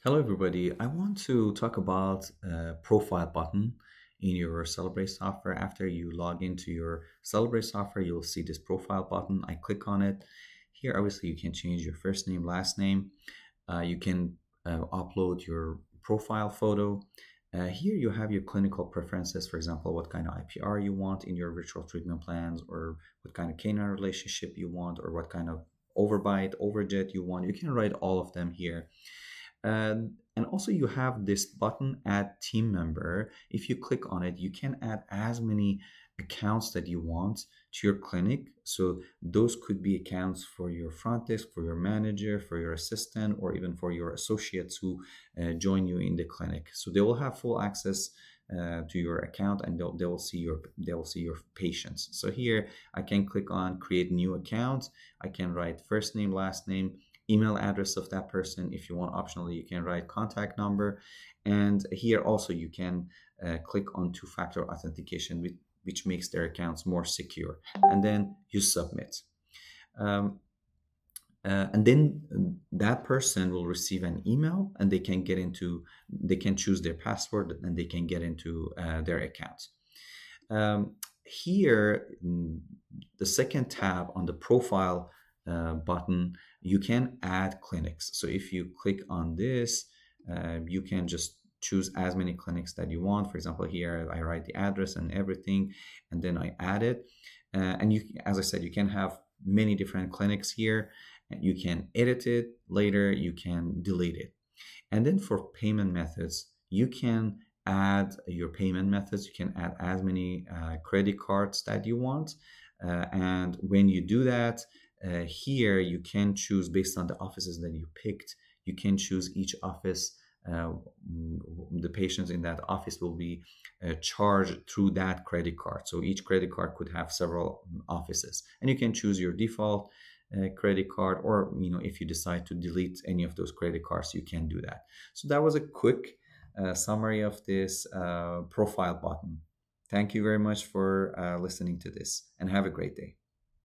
Hello, everybody. I want to talk about profile button in your Celebrace software. After you log into your Celebrace software, you'll see this profile button. I click on it. Here, obviously, you can change your first name, last name. You can upload your profile photo. Here, you have your clinical preferences. For example, what kind of IPR you want in your virtual treatment plans, or what kind of canine relationship you want, or what kind of overbite, overjet you want. You can write all of them here. And also you have this button add team member. If you click on it, you can add as many accounts that you want to your clinic. So those could be accounts for your front desk, for your manager, for your assistant, or even for your associates who join you in the clinic. So they will have full access to your account, and they will see your patients. So here I can click on create new account. I can write first name, last name, email address of that person. If you want, optionally, you can write contact number. And here also you can click on two-factor authentication, which makes their accounts more secure. And then you submit. Um, and then that person will receive an email, and they can choose their password, and they can get into their accounts. Here, the second tab on the profile button, you can add clinics. So if you click on this, you can just choose as many clinics that you want. For example, here I write the address and everything, and then I add it. And you, as I said, you can have many different clinics here. You can edit it later. You can delete it. And then for payment methods, you can add your payment methods. You can add as many credit cards that you want. And when you do that, here you can choose based on the offices that you picked. You can choose each office. Uh, the patients in that office will be charged through that credit card. So each credit card could have several offices, and you can choose your default credit card, or if you decide to delete any of those credit cards, you can do that. So that was a quick summary of this profile button. Thank you very much for listening to this, and have a great day.